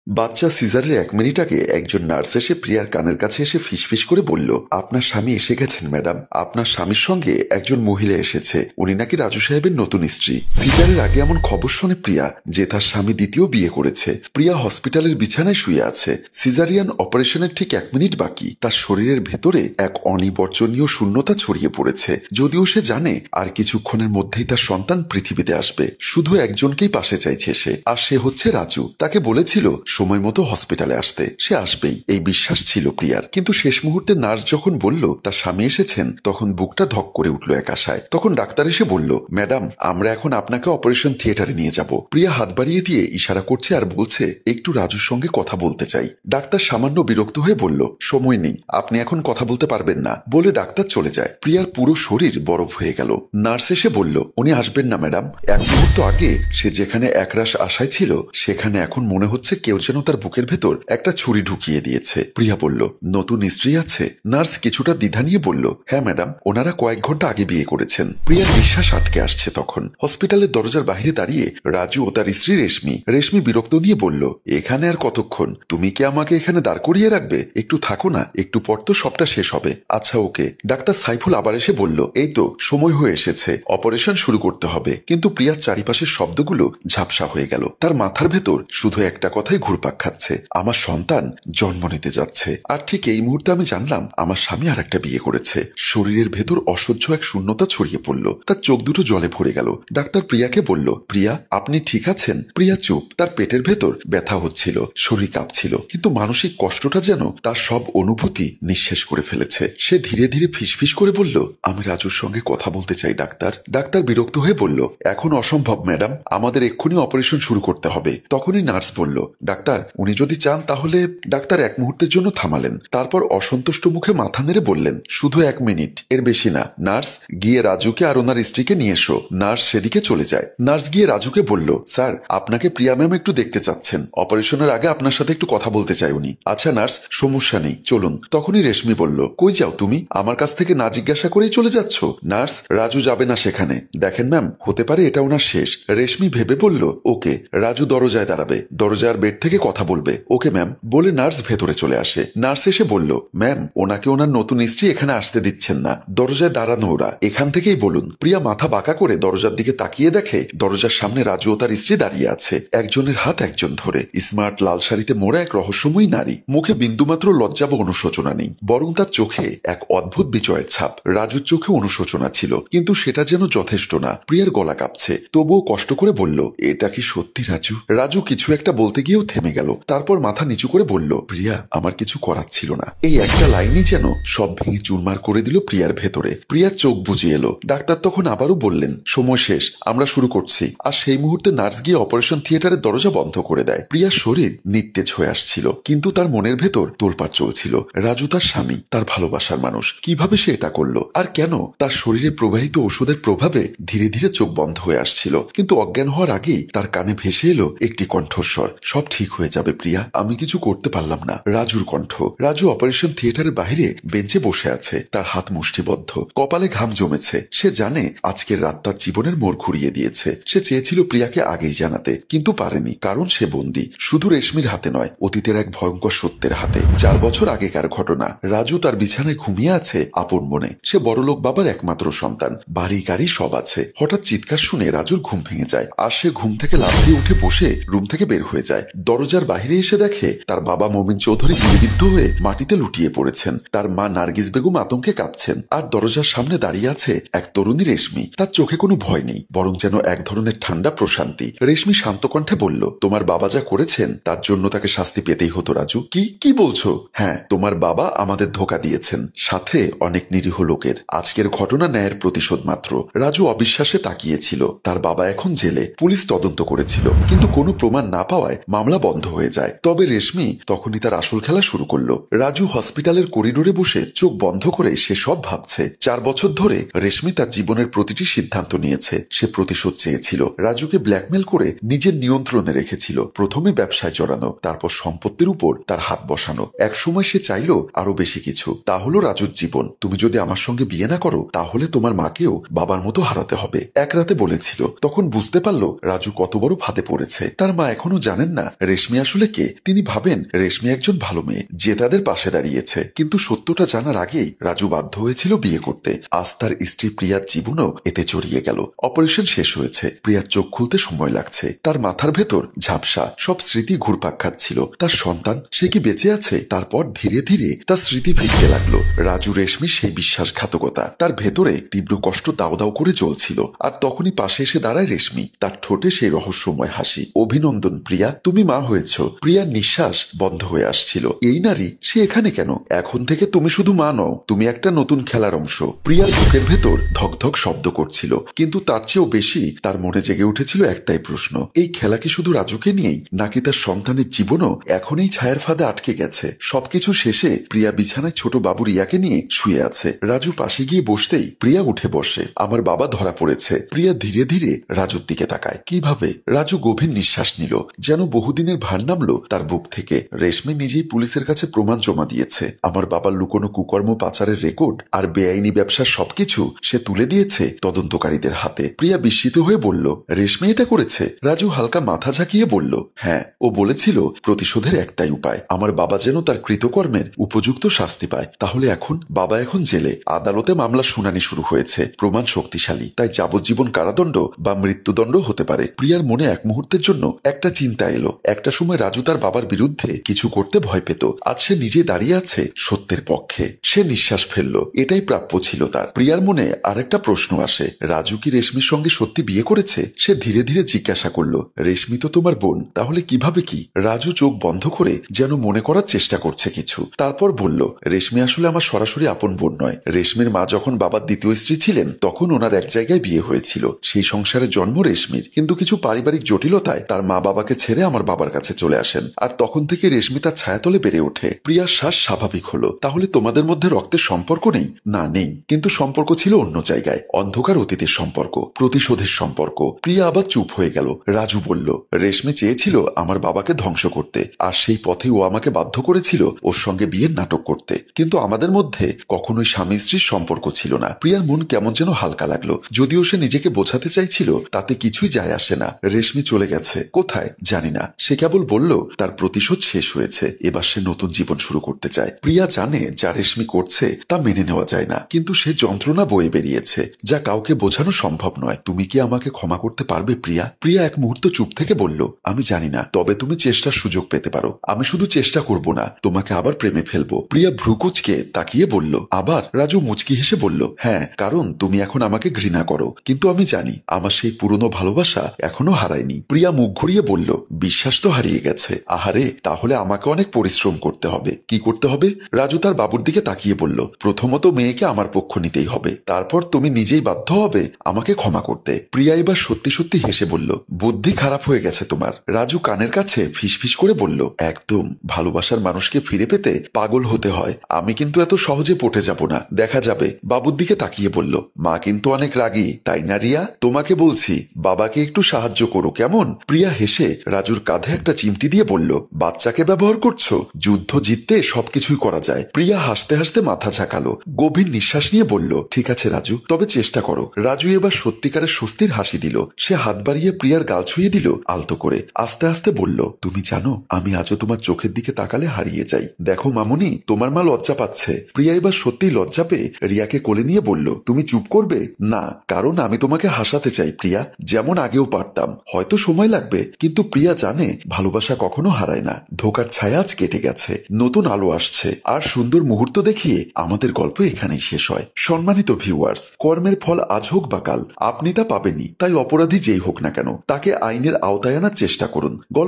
বাচ্চা সিজারের 1 মিনিট আগে একজন নার্স এসে প্রিয়ার কানের কাছে এসে ফিসফিস করে বলল, আপনার স্বামী এসে গেছেন ম্যাডাম। আপনার স্বামীর সঙ্গে একজন মহিলা এসেছে, উনি নাকি রাজু সাহেবের নতুন স্ত্রী। সিজারের আগে এমন খবর শোনে প্রিয়া যে তার স্বামী দ্বিতীয় বিয়ে করেছে। প্রিয়া হসপিটালের বিছানায় শুয়ে আছে। সিজারিয়ান অপারেশনের ঠিক 1 মিনিট বাকি। তার শরীরের ভেতরে এক অনিবর্জনীয় শূন্যতা ছড়িয়ে পড়েছে। যদিও সে জানে আর কিছুক্ষণের মধ্যেই তার সন্তান পৃথিবীতে আসবে। শুধু একজনকেই পাশে চাইছে সে, আর সে হচ্ছে রাজু। তাকে বলেছিল সময় মতো হসপিটালে আসতে, সে আসবেই, এই বিশ্বাস ছিল প্রিয়ার। কিন্তু শেষ মুহূর্তে নার্স যখন বলল তার স্বামী এসেছেন, তখন বুকটা ধক করে উঠল এক আশায়। তখন ডাক্তার এসে বলল, ম্যাডাম আমরা এখন আপনাকে অপারেশন থিয়েটারে নিয়ে যাব। প্রিয়া হাত বাড়িয়ে দিয়ে ইশারা করছে আর বলছে, একটু রাজুর সঙ্গে কথা বলতে চাই। ডাক্তার সামান্য বিরক্ত হয়ে বলল, সময় নেই, আপনি এখন কথা বলতে পারবেন না, বলে ডাক্তার চলে যায়। প্রিয়ার পুরো শরীর বরফ হয়ে গেল। নার্স এসে বলল, উনি আসবেন না ম্যাডাম। এক মুহূর্ত আগে সে যেখানে একরাশ আশায় ছিল, সেখানে এখন মনে হচ্ছে কেউ যেন তার বুকের ভেতর একটা ছুরি ঢুকিয়ে দিয়েছে। প্রিয়া বলল, নতুন স্ত্রী আছে? নার্স কিছুটা দ্বিধা নিয়ে বলল, হ্যাঁ ম্যাডাম, ওনারা কয়েক ঘন্টা আগে বিয়ে করেছেন। প্রিয়ার নিঃশ্বাস আটকে আসছে। তখন হসপিটালের দরজার বাইরে দাঁড়িয়ে রাজু ও তার স্ত্রী রেশমি। রেশমি বিরক্ত নিয়ে বলল, এখানে আর কতক্ষণ? তুমি কি আমাকে এখানে দাঁড় করিয়ে রাখবে? একটু থাকো না, একটু পর তো সবটা শেষ হবে। আচ্ছা ওকে। ডাক্তার সাইফুল আবার এসে বলল, এই তো সময় হয়ে এসেছে, অপারেশন শুরু করতে হবে। কিন্তু প্রিয়ার চারিপাশের শব্দগুলো ঝাপসা হয়ে গেল। তার মাথার ভেতর শুধু একটা কথাই ঘুরপাক খাচ্ছে, আমার সন্তান জন্ম নিতে যাচ্ছে। আর ঠিক এই মুহূর্তে আমি জানলাম আমার স্বামী আর একটা বিয়ে করেছে। শরীরের ভেতর অসহ্য এক শূন্যতা ছড়িয়ে পড়ল। তার চোখ দুটো জলে ভরে গেল। ডাক্তার প্রিয়াকে বলল, প্রিয়া আপনি ঠিক আছেন? প্রিয়া চুপ। তার পেটের ভেতর ব্যথা হচ্ছিল, শরীর কাঁপছিল, কিন্তু মানসিক কষ্টটা যেন তার সব অনুভূতি নিঃশেষ করে ফেলেছে। সে ধীরে ধীরে ফিসফিস করে বলল, আমি রাজুর সঙ্গে কথা বলতে চাই ডাক্তার। ডাক্তার বিরক্ত হয়ে বলল, এখন অসম্ভব ম্যাডাম, আমাদের এক্ষুনি অপারেশন শুরু করতে হবে। তখনই নার্স বলল, ডাক্তার উনি যদি চান তাহলে। ডাক্তার এক মুহূর্তের জন্য থামালেন, তারপর অসন্তুষ্ট মুখে মাথা নেড়ে বললেন, শুধু 1 মিনিট, এর বেশি না। নার্স গিয়ে রাজুকে আর ওনার স্ত্রীকে নিয়ে এসো। নার্স সেদিকে চলে যায়। নার্স গিয়ে রাজুকে বলল, স্যার আপনাকে প্রিয়া ম্যাম একটু দেখতে চাচ্ছেন, অপারেশনের আগে আপনার সাথে একটু কথা বলতে চাই উনি। আচ্ছা নার্স, সমস্যা নেই, চলুন। তখনই রেশমি বলল, কই যাও তুমি? আমার কাছ থেকে না জিজ্ঞাসা করেই চলে যাচ্ছ? নার্স, রাজু যাবে না সেখানে। দেখেন ম্যাম, হতে পারে এটা ওনার শেষ। রেশমি ভেবে বলল, ওকে। রাজু দরজায় দাঁড়াবে, দরজার বেড থেকে কথা বলবে। ওকে ম্যাম, বলে নার্স ভেতরে চলে আসে। নার্স এসে বলল, ম্যাম ওনাকে ওনার নতুন স্ত্রী এখানে আসতে দিচ্ছেন না, দরজায় দাঁড়ানো ওরা, এখান থেকেই বলুন। প্রিয়া মাথা বাঁকা করে দরজার দিকে তাকিয়ে দেখে দরজার সামনে রাজু ও তার স্ত্রী দাঁড়িয়ে আছে। একজনের হাত একজন ধরে। স্মার্ট লাল শাড়িতে মোড়া এক রহস্যময়ী নারী। মুখে বিন্দুমাত্র লজ্জা বা অনুশোচনা নেই, বরং তার চোখে এক অদ্ভুত বিজয়ের ছাপ। রাজুর চোখে অনুশোচনা ছিল, কিন্তু সেটা যেন যথেষ্ট না। প্রিয়ার গলা কাঁপছে, তবুও কষ্ট করে বলল, এটা কি সত্যি রাজু? রাজু কিছু একটা বলতে গিয়েও থেমে গেল। তারপর মাথা নিচু করে বলল, প্রিয়া আমার কিছু করার ছিল না। এই একটা লাইনই যেন সব ভেঙে চুরমার করে দিল প্রিয়ার ভেতরে। প্রিয়ার চোখ বুজে এলো। ডাক্তার তখন আবারও বললেন, সময় শেষ, আমরা শুরু করছি। আর সেই মুহূর্তে নার্স গিয়ে অপারেশন থিয়েটারের দরজা বন্ধ করে দেয়। প্রিয়ার শরীর নিস্তেজ হয়ে আসছিল, কিন্তু তার মনের ভেতর তোলপাড় চলছিল। রাজু তার স্বামী, তার ভালোবাসার মানুষ, কিভাবে সে এটা করলো আর কেন? তার শরীরে প্রবাহিত ওষুধের প্রভাবে ধীরে ধীরে চোখ বন্ধ হয়ে আসছিল, কিন্তু অজ্ঞান হওয়ার আগেই তার কানে ভেসে এলো একটি কণ্ঠস্বর, সব ঠিক হয়ে যাবে প্রিয়া, আমি কিছু করতে পারলাম না। রাজুর কণ্ঠ। রাজু অপারেশন থিয়েটারের বাইরে বেঞ্চে বসে আছে, তার হাত মুষ্টিবদ্ধ, কপালে ঘাম জমেছে। সে জানে আজকের রাত তার জীবনের মোড় ঘুরিয়ে দিয়েছে। সে চেয়েছিল প্রিয়াকে আগেই জানাতে, কিন্তু পারেনি, কারণ সে বন্দী, শুধু রেশমির হাতে নয়, অতীতের এক ভয়ঙ্কর সত্যের হাতে। 4 বছর আগেকার ঘটনা। রাজু তার বিছানায় ঘুমিয়ে আছে আপন মনে। সে বড়লোক বাবার একমাত্র সন্তান, বাড়ি গাড়ি সব আছে। হঠাৎ চিৎকার শুনে রাজুর ঘুম ভেঙে যায়, আর সে ঘুম থেকে লাফ দিয়ে উঠে বসে রুম থেকে বের হয়ে যায়। দরজার বাইরে এসে দেখে তার বাবা মমিন চৌধুরী গুলিবিদ্ধ হয়ে মাটিতে লুটিয়ে পড়েছেন। তার মা নার্গিস বেগম আতঙ্কে কাঁপছেন, আর দরজার সামনে দাঁড়িয়ে আছে এক তরুণী রেশমি। তার চোখে কোনো ভয় নেই, বরং যেন এক ধরনের ঠান্ডা প্রশান্তি। রেশমি শান্ত কণ্ঠে বলল, তোমার বাবা যা করেছেন তার জন্য তাকে শাস্তি পেতেই হতো রাজু। কি কি বলছো? হ্যাঁ, তোমার বাবা আমাদের ধোঁকা দিয়েছেন, সাথে অনেক নিরীহ লোকের। আজকের ঘটনা ন্যায়ের প্রতিশোধ মাত্র। রাজু অবিশ্বাসে তাকিয়েছিল। তার বাবা এখন জেলে, পুলিশ তদন্ত করেছিল, কিন্তু কোনো প্রমাণ না পাওয়ায় মামলা বন্ধ হয়ে যায়। তবে রেশমি তখনই তার আসল খেলা শুরু করলো। রাজু হসপিটালের করিডোরে বসে চোখ বন্ধ করে সে সব ভাবছে। 4 বছর ধরে রেশমি তার জীবনের প্রতিটি সিদ্ধান্ত নিয়েছে। সে প্রতিশোধ চেয়েছিল, রাজুকে ব্ল্যাকমেল করে নিজের নিয়ন্ত্রণে রেখেছিল। প্রথমে ব্যবসায় জড়ানো, তারপর সম্পত্তির উপর তার হাত বসানো। একসময় সে চাইল আরো বেশি কিছু, তা হলো রাজুর জীবন। তুমি যদি আমার সঙ্গে বিয়ে না করো তাহলে তোমার মাকেও বাবার মতো হারাতে হবে, এক রাতে বলেছিল। তখন বুঝতে পারলো রাজু কত বড় ফাঁদে পড়েছে। তার মা এখনো জানেন না রেশমি আসলে কে। তিনি ভাবেন রেশমি একজন ভালো মেয়ে যে তাদের পাশে দাঁড়িয়েছে, কিন্তু সত্যটা জানার আগেই রাজু বাধ্য হয়েছিল বিয়ে করতে। আজ তার স্ত্রী প্রিয়ার জীবনও এতে জড়িয়ে গেল। অপারেশন শেষ হয়েছে, প্রিয়ার চোখ খুলতে সময় লাগছে। তার মাথার ভেতর ঝাপসা সব স্মৃতি ঘুরপাক খাচ্ছিল। তার সন্তান, সে কি বেঁচে আছে? তারপর ধীরে ধীরে তার স্মৃতি ফিরতে লাগলো। রাজু রেশমি সেই বিশ্বাসঘাতকতা, তার ভেতরে তীব্র কষ্ট দাও দাও করে জ্বলছিল। আর তখনই পাশে এসে দাঁড়ায় রেশমি, তার ঠোঁটে সেই রহস্যময় হাসি। অভিনন্দন প্রিয়া, তুমি মা হয়েছ। প্রিয়ার নিঃশ্বাস বন্ধ হয়ে আসছিল। এই নারী, সে এখানে কেন? এখন থেকে তুমি শুধু মা নও, তুমি একটা নতুন খেলার অংশ। প্রিয়ার বুকের ভেতর ধকধক শব্দ করছিল, কিন্তু তার চেয়েও বেশি তার মনে জেগে উঠেছিল একটাই প্রশ্ন, এই খেলা কি শুধু রাজুকে নিয়েই, নাকি তার সন্তানের জীবনও এখন এই ছায়ার ফাঁদে আটকে গেছে? সবকিছু শেষে প্রিয়া বিছানায় ছোট বাবু রিয়াকে নিয়ে শুয়ে আছে। রাজু পাশে গিয়ে বসতেই প্রিয়া উঠে বসে। আমার বাবা ধরা পড়েছে। প্রিয়া ধীরে ধীরে রাজুর দিকে তাকায়। কিভাবে? রাজু গভীর নিঃশ্বাস নিল, যেন বহুদিনের ভার নামলো তার বুক থেকে। রেশমি নিজেই পুলিশের কাছে প্রমাণ জমা দিয়েছে। আমার বাবার লুকোনো কুকর্ম, পাচারের রেকর্ড আর বেআইনি ব্যবসার সবকিছু সে তুলে দিয়েছে তদন্তকারীদের হাতে। প্রিয়া বিস্মিত হয়ে বলল, রেশমি এটা করেছে? রাজু হালকা মাথা ঝাঁকিয়ে বলল, হ্যাঁ, ও বলেছিল প্রতিশোধের একটাই উপায়, আমার বাবা যেন তার কৃতকর্মের উপযুক্ত শাস্তি পায়। তাহলে এখন বাবা এখন জেলে। আদালতে মামলার শুনানি শুরু হয়েছে। প্রমাণ শক্তিশালী, তাই যাবজ্জীবন কারাদণ্ড বা মৃত্যুদণ্ড হতে পারে। প্রিয়ার মনে এক মুহূর্তের জন্য একটা চিন্তা এলো। একটা সময় রাজু তার বাবার বিরুদ্ধে কিছু করতে ভয় পেত। আজ সে নিজে দাঁড়িয়ে আছে সত্যের পক্ষে। সে নিঃশ্বাস ফেলল, এটাই প্রাপ্য ছিল তার। প্রিয়ার মনে আরেকটা প্রশ্ন আসে, রাজু কি রেশমির সঙ্গে সত্যি বিয়ে করেছে? সে ধীরে ধীরে জিজ্ঞাসা করল, রেশমি তো তোমার বোন, তাহলে কিভাবে কি? রাজু চোখ বন্ধ করে যেন মনে করার চেষ্টা করছে কিছু। তারপর বলল, রেশমি আসলে আমার সরাসরি আপন বোন নয়। রেশমির মা যখন বাবার দ্বিতীয় স্ত্রী ছিলেন, তখন ওনার এক জায়গায় বিয়ে হয়েছিল। সেই সংসারে জন্ম রেশমির, কিন্তু কিছু পারিবারিক জটিলতায় তার মা বাবাকে ছেড়ে আমার বাবার কাছে চলে আসেন। আর তখন থেকে রেশমি তার ছায়াতলে বেড়ে ওঠে। প্রিয়ার শ্বাস স্বাভাবিক হলো। তাহলে তোমাদের মধ্যে রক্তের সম্পর্ক নেই? না, নেই, কিন্তু সম্পর্ক ছিল অন্য জায়গায়। অন্ধকার অতীতের সম্পর্ক, প্রতিশোধের সম্পর্ক। প্রিয়া আবার চুপ হয়ে গেল। রাজু বলল, রেশমি চেয়েছিল আমার বাবাকে ধ্বংস করতে, আর সেই পথে ও আমাকে বাধ্য করেছিল ওর সঙ্গে বিয়ের নাটক করতে। কিন্তু আমাদের মধ্যে কখনোই স্বামী স্ত্রীর সম্পর্ক ছিল না। প্রিয়ার মন কেমন যেন হালকা লাগলো। যদিও সে নিজেকে বোঝাতে চাইছিল তাতে কিছুই যায় আসে না। রেশমি চলে গেছে কোথায় জানি না। সে কেবল বলল তার প্রতিশোধ শেষ হয়েছে, এবার সে নতুন জীবন শুরু করতে চায়। প্রিয়া জানে যা রেশমি করছে তা মেনে নেওয়া যায় না, কিন্তু সে যন্ত্রণা বয়ে বেরিয়েছে যা কাউকে বোঝানো সম্ভব নয়। তুমি কি আমাকে ক্ষমা করতে পারবে প্রিয়া? প্রিয়া এক মুহূর্ত চুপ থেকে বলল, আমি জানি না, তবে তুমি চেষ্টার সুযোগ পেতে পারো। আমি শুধু চেষ্টা করব না তোমাকে আবার প্রেমে ফেলবো। প্রিয়া ভ্রুকুচকে তাকিয়ে বলল, আবার? রাজু মুচকি হেসে বলল, হ্যাঁ, কারণ তুমি এখন আমাকে ঘৃণা করো, কিন্তু আমি জানি আমার সেই পুরনো ভালোবাসা এখনো হারায়নি। প্রিয়া মুখ ঘুরিয়ে বলল, বিশ্বাস তো হারিয়ে গেছে। আহারে, তাহলে আমাকে অনেক পরিশ্রম করতে হবে। কি করতে হবে? রাজু তার বাবুর দিকে তাকিয়ে বলল, প্রথমত মেয়েকে আমার পক্ষ নিতেই হবে, তারপর তুমি নিজেই বাধ্য হবে আমাকে ক্ষমা করতে। প্রিয়া এবার সত্যি সত্যি হেসে বলল, বুদ্ধি খারাপ হয়ে গেছে তোমার। রাজু কানের কাছে ফিসফিস করে বলল, একদম, ভালোবাসার মানুষকে ফিরে পেতে পাগল হতে হয়। আমি কিন্তু এত সহজে পটে যাব না, দেখা যাবে। বাবুর দিকে তাকিয়ে বলল, মা কিন্তু অনেক রাগী, তাই না রিয়া? তোমাকে বলছি বাবাকে একটু সাহায্য করো, কেমন? প্রিয়া হেসে রাজুর কাঁধে একটা চিমটি দিয়ে বলল, বাচ্চাকে ব্যবহার করছো? যুদ্ধ জিততে সবকিছুই করা যায়। প্রিয়া হাসতে হাসতে মাথা ঝাঁকালো, গভীর নিঃশ্বাস নিয়ে বলল, ঠিক আছে রাজু, তবে চেষ্টা করো। রাজু এবার সত্যিকারের স্বস্তির হাসি দিল। সে হাত বাড়িয়ে প্রিয়ার গাল ছুঁয়ে দিল আলতো করে। আস্তে আস্তে বলল, তুমি জানো আমি আজও তোমার চোখের দিকে তাকালে হারিয়ে যাই। দেখো মামুনি, তোমার মা লজ্জা পাচ্ছে। প্রিয়া এবার সত্যিই লজ্জা পেয়ে রিয়াকে কোলে নিয়ে বলল, তুমি চুপ করবে? না, কারণ আমি তোমাকে হাসাতে চাই প্রিয়া, যেমন আগেও পারতাম। হয়তো সময় লাগবে, কিন্তু প্রিয়া জানে ভালোবাসা কখনো হারায় না। ধোকার ছায়া আজ কেটে গেছে, নতুন আলো আসছে, আর সুন্দর মুহূর্ত দেখিয়ে আমাদের গল্প এখানেই শেষ হয়। সম্মানিত ভিউয়ার্স, কর্মের ফল আজ হোক বা কাল আপনি তা পাবেনই। তাই অপরাধী যেই হোক না কেন, তাকে আইনের আওতায় আনার চেষ্টা করুন। গল্প